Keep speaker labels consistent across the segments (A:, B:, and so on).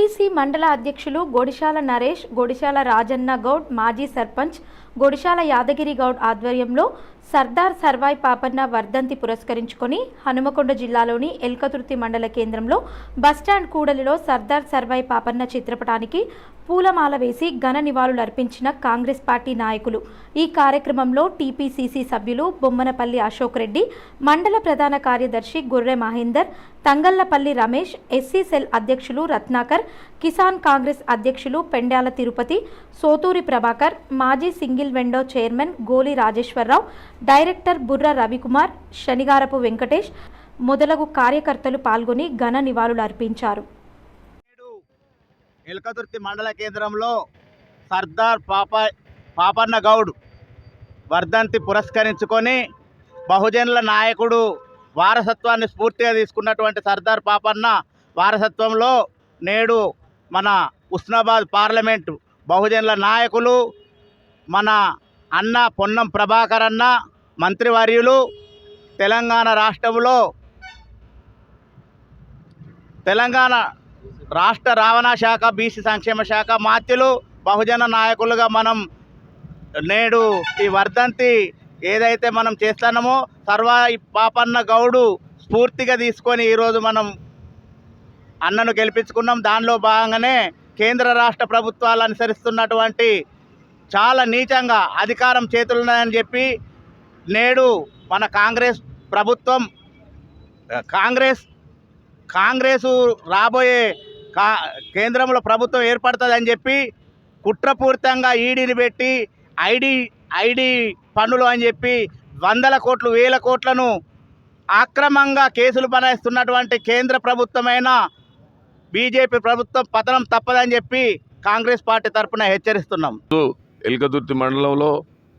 A: OBC మండల అధ్యక్షులు గొడిశాల నరేష్, గొడిశాల రాజన్న గౌడ్, మాజీ సర్పంచ్ గొడిశాల యాదగిరి గౌడ్ ఆధ్వర్యంలో సర్దార్ సర్వాయి పాపన్న వర్ధంతి పురస్కరించుకొని హనుమకొండ జిల్లాలోని ఎల్కతుర్తి మండల కేంద్రంలో బస్టాండ్ కూడలిలో సర్దార్ సర్వాయి పాపన్న చిత్రపటానికి పూలమాల వేసి ఘన నివాళులు అర్పించిన కాంగ్రెస్ పార్టీ నాయకులు. ఈ కార్యక్రమంలో టీపీసీసీ సభ్యులు బొమ్మనపల్లి అశోక్ రెడ్డి, మండల ప్రధాన కార్యదర్శి గుర్రె మహేందర్, తంగళ్లపల్లి రమేష్, ఎస్సీ సెల్ అధ్యక్షులు రత్నాకర్, కిసాన్ కాంగ్రెస్ అధ్యక్షులు పెండ్యాల తిరుపతి, సోతూరి ప్రభాకర్, మాజీ సింగిల్ విండో చైర్మన్ గోలి రాజేశ్వరరావు, డైరెక్టర్ బుర్ర రవికుమార్, శనిగారపు వెంకటేష్ మొదలగు కార్యకర్తలు పాల్గొని ఘన నివాళులు అర్పించారు.
B: ఎల్కతుర్తి మండల కేంద్రంలో సర్దార్ పాపన్న గౌడ్ వర్ధంతి పురస్కరించుకొని బహుజనుల నాయకుడు వారసత్వాన్ని స్ఫూర్తిగా తీసుకున్నటువంటి సర్దార్ పాపన్న వారసత్వంలో నేడు మన ఉస్నాబాద్ పార్లమెంటు బహుజనుల నాయకులు మన అన్న పొన్నం ప్రభాకర్ అన్న మంత్రివర్యులు, తెలంగాణ రాష్ట్ర రవాణా శాఖ, బీసీ సంక్షేమ శాఖ మాత్యులు, బహుజన నాయకులుగా మనం నేడు ఈ వర్ధంతి ఏదైతే మనం చేస్తున్నామో సర్వాయి పాపన్న గౌడు స్ఫూర్తిగా తీసుకొని ఈరోజు మనం అన్నను గెలిపించుకున్నాం. దానిలో భాగంగానే కేంద్ర రాష్ట్ర ప్రభుత్వాలు అనుసరిస్తున్నటువంటి చాలా నీచంగా అధికారం చేతులున్నాయని చెప్పి నేడు మన కాంగ్రెస్ ప్రభుత్వం కాంగ్రెసు రాబోయే కేంద్రంలో ప్రభుత్వం ఏర్పడుతుందని చెప్పి కుట్రపూరితంగా ఈడీని పెట్టి ఐడి పన్నులు అని చెప్పి వందల కోట్లు వేల కోట్లను అక్రమంగా కేసులు బనాయిస్తున్నటువంటి కేంద్ర ప్రభుత్వమైన బీజేపీ ప్రభుత్వం పతనం తప్పదని చెప్పి కాంగ్రెస్ పార్టీ తరఫున హెచ్చరిస్తున్నాం.
C: ఎల్కతుర్తి మండలంలో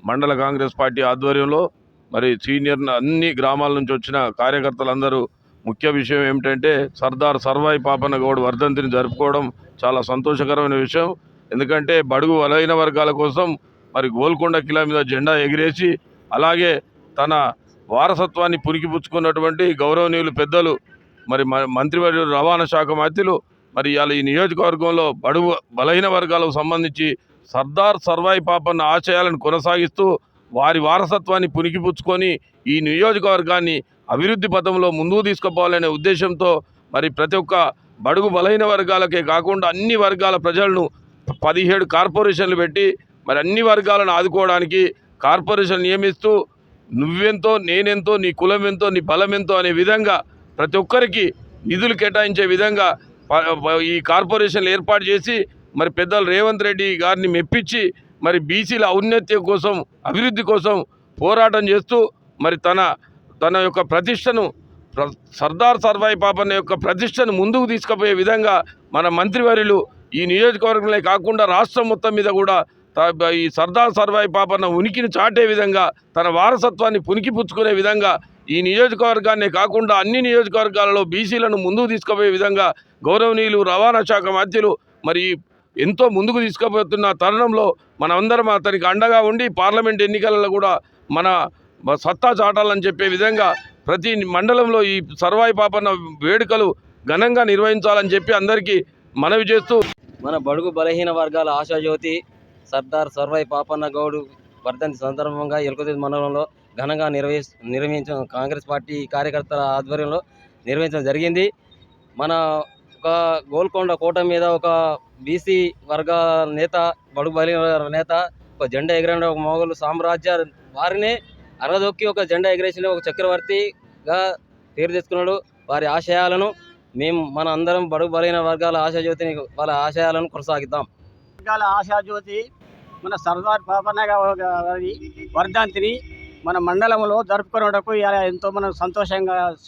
C: మండల కాంగ్రెస్ పార్టీ ఆధ్వర్యంలో మరి సీనియర్ అన్ని గ్రామాల నుంచి వచ్చిన కార్యకర్తలందరూ ముఖ్య విషయం ఏమిటంటే సర్దార్ సర్వాయి పాపన్న గౌడ్ వర్ధంతిని జరుపుకోవడం చాలా సంతోషకరమైన విషయం. ఎందుకంటే బడుగు బలహీన వర్గాల కోసం మరి గోల్కొండ కిలా మీద జెండా ఎగిరేసి అలాగే తన వారసత్వాన్ని పురికిపుచ్చుకున్నటువంటి గౌరవనీయులు పెద్దలు మరి మంత్రివర్యులు రవాణా శాఖ మంత్రులు మరి ఇవాళ ఈ నియోజకవర్గంలో బడుగు బలహీన వర్గాలకు సంబంధించి సర్దార్ సర్వాయి పాపన్న ఆశయాలను కొనసాగిస్తూ వారి వారసత్వాన్ని పునికిపుచ్చుకొని ఈ నియోజకవర్గాన్ని అభివృద్ధి పథంలో ముందుకు తీసుకుపోవాలనే ఉద్దేశంతో మరి ప్రతి ఒక్క బడుగు బలహీన వర్గాలకే కాకుండా అన్ని వర్గాల ప్రజలను 17 కార్పొరేషన్లు పెట్టి మరి అన్ని వర్గాలను ఆదుకోవడానికి కార్పొరేషన్ నియమిస్తూ నువ్వెంతో నేనెంతో, నీ కులం ఎంతో, నీ బలం ఎంతో అనే విధంగా ప్రతి ఒక్కరికి నిధులు కేటాయించే విధంగా ఈ కార్పొరేషన్లు ఏర్పాటు చేసి మరి పెద్దలు రేవంత్ రెడ్డి గారిని మెప్పించి మరి బీసీల ఔన్నత్యం కోసం, అభివృద్ధి కోసం పోరాటం చేస్తూ మరి తన యొక్క ప్రతిష్టను సర్దార్ సర్వాయి పాపన్న యొక్క ప్రతిష్టను ముందుకు తీసుకుపోయే విధంగా మన మంత్రివర్యులు ఈ నియోజకవర్గంలో కాకుండా రాష్ట్రం మొత్తం మీద కూడా ఈ సర్దార్ సర్వాయి పాపన్న ఉనికిని చాటే విధంగా తన వారసత్వాన్ని పునికిపుచ్చుకునే విధంగా ఈ నియోజకవర్గాన్నే కాకుండా అన్ని నియోజకవర్గాలలో బీసీలను ముందుకు తీసుకుపోయే విధంగా గౌరవనీయులు రవాణా శాఖ మంత్రులు మరి ఎంతో ముందుకు తీసుకుపోతున్న తరుణంలో మనమందరం అతనికి అండగా ఉండి పార్లమెంట్ ఎన్నికలలో కూడా మన సత్తా చాటాలని చెప్పే విధంగా ప్రతి మండలంలో ఈ సర్వాయి పాపన్న వేడుకలు ఘనంగా నిర్వహించాలని చెప్పి అందరికీ మనవి చేస్తూ
D: మన బడుగు బలహీన వర్గాల ఆశాజ్యోతి సర్దార్ సర్వాయి పాపన్న గౌడ్ వర్ధంతి సందర్భంగా ఎల్కతుర్తి మండలంలో ఘనంగా నిర్వహించిన కాంగ్రెస్ పార్టీ కార్యకర్తల ఆధ్వర్యంలో నిర్వహించడం జరిగింది. మన ఒక గోల్కొండ కోట మీద ఒక బీసీ వర్గ నేత, బడుగు బలహీన నేత ఒక జెండా ఎగిరిన ఒక మొఘలు సామ్రాజ్య వారిని అరదొక్కి ఒక జెండా ఎగిరేసిన ఒక చక్రవర్తిగా పేరు తెచ్చుకున్నాడు. వారి ఆశయాలను మన అందరం బడుగు బలహీన వర్గాల ఆశాజ్యోతిని వాళ్ళ ఆశయాలను కొనసాగిద్దాం.
B: వర్గాల ఆశాజ్యోతి మన సర్దార్ పాపన్న గారి వర్ధంతిని మన మండలంలో జరుపుకునేటకు ఎంతో మనం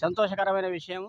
B: సంతోషకరమైన విషయం.